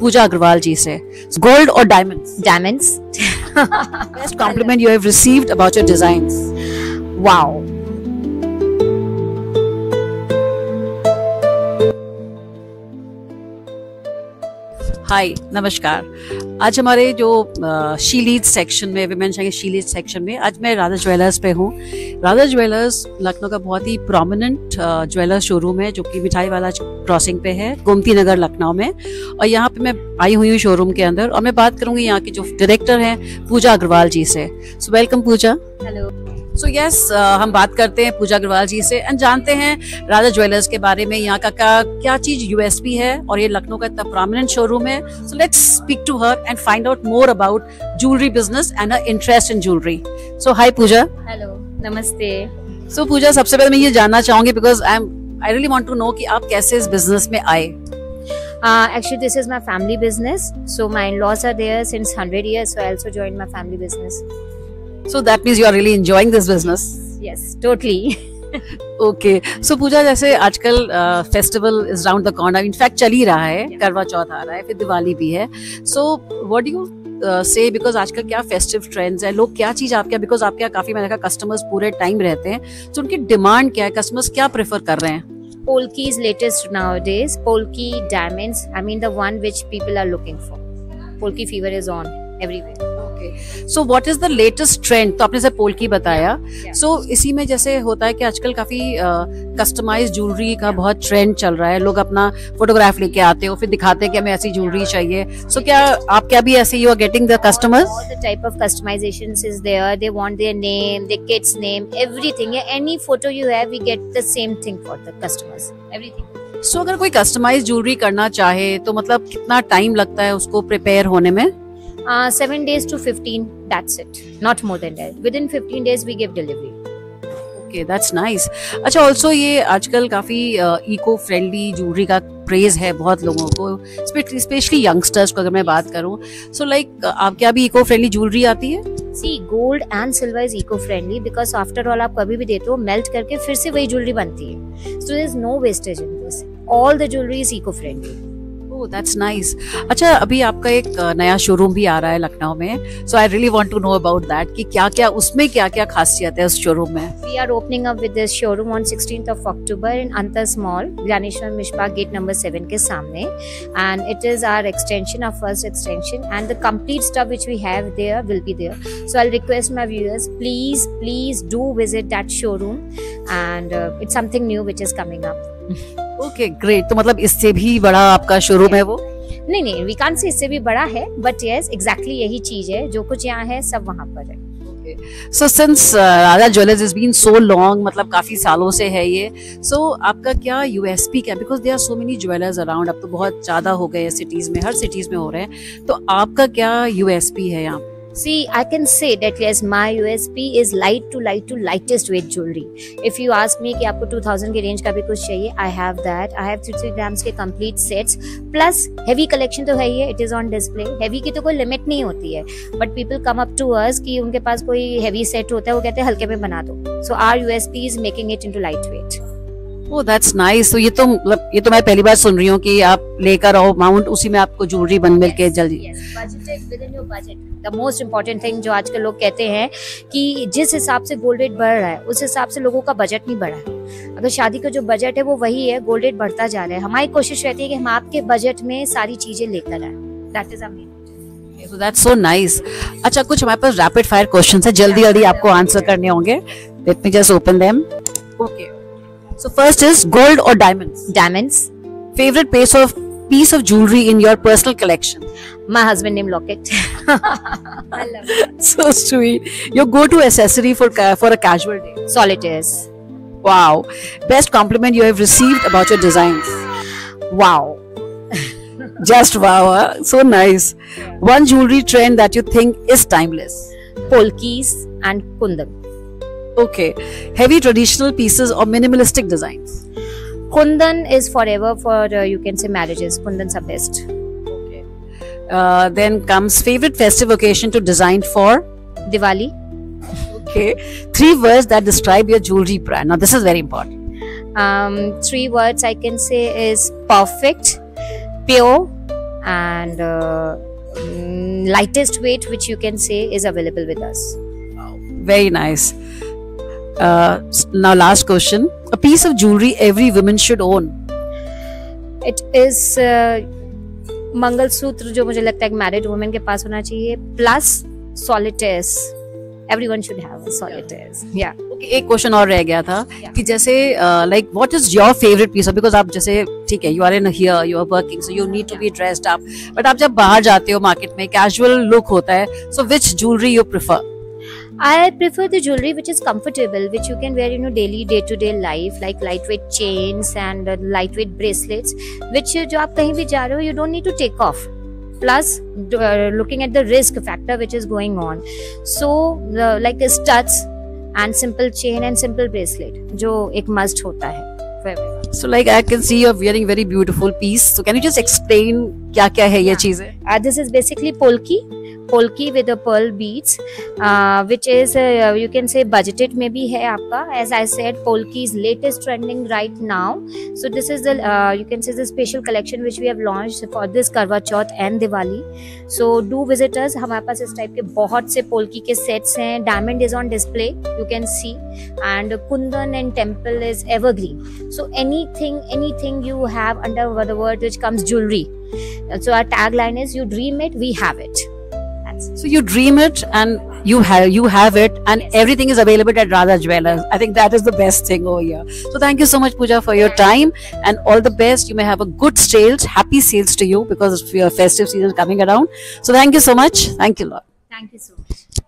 पूजा अग्रवाल जी से, गोल्ड और diamonds? Diamonds. Best compliment you have received about your designs? Wow. हाय, नमस्कार। आज हमारे जो शी लीड्स सेक्शन में, विमेन शी लीड्स सेक्शन में, आज मैं राधा ज्वेलर्स पे हूँ। राधा ज्वेलर्स लखनऊ का बहुत ही प्रोमिनेंट ज्वेलर्स शोरूम है जो कि मिठाई वाला क्रॉसिंग पे है, गोमती नगर लखनऊ में। और यहाँ पे मैं आई हुई हूँ शोरूम के अंदर और मैं बात करूंगी यहाँ की जो डायरेक्टर हैं पूजा अग्रवाल जी से। सो वेलकम पूजा। Hello. सो यस, हम बात करते हैं पूजा अग्रवाल जी से एंड जानते हैं राधा ज्वेलर्स के बारे में, यहाँ का क्या चीज यूएसपी है और ये लखनऊ का इतना प्रोमिनेंट शोरूम है। So let's speak to her and find out more about jewellery business and her interest in jewellery. So hi Pooja. Hello. Namaste. So Pooja, सबसे पहले मैं ये जानना चाहूंगी because I really want to know कि आप कैसे इस बिजनेस में आए। Actually, this is my family business. So my in-laws are there since 100 years. So I also joined my family business. So that means you are really enjoying this business. Yes, totally. Okay, so Puja, जैसे आजकल festival is round the corner, in fact चल ही रहा है, करवा चौथ आ रहा है, फिर दिवाली भी है। सो व्हाट डू यू से, बिकॉज आजकल क्या फेस्टिव ट्रेंड्स है, लोग क्या चीज आपके, बिकॉज आपके यहाँ काफी मैंने कहा कस्टमर्स पूरे टाइम रहते हैं, तो उनकी डिमांड क्या है, कस्टमर्स क्या प्रेफर कर रहे हैं? Polki is latest nowadays. Polki, diamonds. I mean the one which people are looking for. Polki fever is on everywhere. So what is the latest trend? तो आपने से पोल्की बताया। Yeah. सो इसी में जैसे होता है कि आजकल काफी कस्टमाइज ज्वेलरी का बहुत ट्रेंड चल रहा है, लोग अपना फोटोग्राफ लेके आते हो, फिर दिखाते हैं कि हमें ऐसी ज्वेलरी चाहिए। सो क्या आप क्या भी ऐसे you are getting the customers? All the type of customizations is there. They want their name, their kid's name, everything. Yeah, any photo you have, we get the same thing for the customers. Everything. सो अगर कोई customise jewellery करना चाहे तो मतलब कितना time लगता है उसको प्रिपेयर होने में? 7 days to 15. That's it. Not more than that. Within 15 days, we give delivery. Okay, that's nice. अच्छा, ऑल्सो ये आजकल काफी इको फ्रेंडली ज्वेलरी का क्रेज है बहुत लोगों को, स्पेशली यंगस्टर्स को अगर मैं बात करूं। सो लाइक आप क्या भी इको फ्रेंडली ज्वेलरी आती है? See, gold and silver is eco-friendly because after all आप कभी भी देते हो मेल्ट करके फिर से वही ज्वेलरी बनती है. So there is no wastage in this. All the jewelry is eco-friendly. Oh, that's nice. अच्छा, अभी आपका एक नया शोरूम भी आ रहा है लखनऊ में, so I really want to know about that कि क्या-क्या उसमें क्या-क्या खासियत है उस शोरूम में? We are opening up with this showroom on 16th of October in Antas Mall, Gyaneshwar Mishpa Gate number 7 के सामने, and it is our extension, our first extension, and the complete stuff which we have there will be there. So I'll request my viewers, please do visit that showroom, and it's something new which is coming up. Okay, great. तो मतलब इससे भी बड़ा आपका showroom है वो? नहीं, we can't say इससे भी बड़ा है, बट यस एग्जैक्टली यही चीज है, जो कुछ यहाँ है सब वहाँ पर है। So since Radha jewellers has been so long, मतलब काफी सालों से है ये, so आपका क्या USP क्या? Because there are so many jewelers around, अब तो बहुत ज्यादा हो गए सिटीज में, हर सिटीज में हो रहे हैं, तो आपका क्या USP है यहाँ? See, I can say that yes, my USP is light to lightest weight jewelry. If you ask me कि आपको 2000 के रेंज का भी कुछ चाहिए, I have that. I have 3 grams के complete sets. Plus heavy collection तो है ही है, it is on display. Heavy की तो कोई लिमिट नहीं होती है, but people come up to us कि उनके पास कोई heavy set होता है, वो कहते हैं हल्के में बना दो. So our USP is making it into lightweight. Oh, that's nice. तो ये तो मतलब ये तो मैं पहली बार सुन रही हूँ कि आप लेकर आओ माउंट, उसी में आपको ज्वेलरी बन मिल के जल्दी। Yes, budgeted within your budget. The most important thing जो आजकल लोग कहते हैं कि जिस हिसाब से गोल्ड रेट बढ़ रहा है उस हिसाब से लोगों का बजट नहीं बढ़ा है। अगर शादी का जो बजट है वो वही है, गोल्ड रेट बढ़ता जा रहा है। हमारी कोशिश रहती है कि हम आपके बजट में सारी चीजें लेकर आए। That is our main. So that's so nice. अच्छा, कुछ हमारे पास रैपिड फायर क्वेश्चंस है, जल्दी आपको आंसर करने होंगे। Let me just open them. Okay. So first is gold or diamonds? Diamonds. Favorite piece of jewelry in your personal collection? My husband name locket. I love it. So sweet. Your go-to accessory for a casual day? Solitaires. Wow. Best compliment you have received about your designs? Wow. Just wow. Huh? So nice. One jewelry trend that you think is timeless? Polkis and kundan. Okay. Heavy traditional pieces or minimalistic designs? Kundan is forever for you can say marriages. Kundans are best. Okay. Then comes favorite festive occasion to design for? Diwali. Okay. 3 words that describe your jewelry brand. Now this is very important. 3 words I can say is perfect, pure, and lightest weight which you can say is available with us. Very nice. Now last question. A piece of jewelry every woman should own. It is mangalsutra, जो मुझे लगता है एक married women के पास होना चाहिए, plus solitaires. Everyone should have solitaires. या एक क्वेश्चन और रह गया था कि जैसे like what is your favourite piece, because आप जैसे ठीक है you are in here, you are working, so you need to be dressed up, but आप जब बाहर जाते हो मार्केट में कैजुअल लुक होता है, so which jewellery you prefer? I prefer the jewelry which is comfortable, which you can wear in your daily day-to-day life, like lightweight chains and lightweight bracelets, which जो आप कहीं भी जा रहे हो, you don't need to take off. Plus, looking at the risk factor which is going on, so like studs and simple chain and simple bracelet, जो एक must होता है for everyone. So like I can see you're wearing very beautiful piece. So can you just explain क्या क्या है ये चीजें? This is basically polki with the pearl beads, which is you can say budgeted में भी है आपका. As I said, polki is latest trending right now. So this is the you can say the special collection which we have launched for this Karwa Chauth and Diwali. So do visit us. हमारे पास इस type के बहुत से polki के sets हैं. Diamond is on display, you can see, and Kundan and Temple is evergreen. So anything you have under the word which comes jewelry. So our tagline is, you dream it, we have it. So you dream it and you have it, and everything is available at Radha Jewellers. I think that is the best thing over here. So thank you so much, Pooja, for your time, and all the best. You may have a good sales, happy sales to you, because your festive season is coming around. So thank you so much. Thank you, Lord. Thank you so much.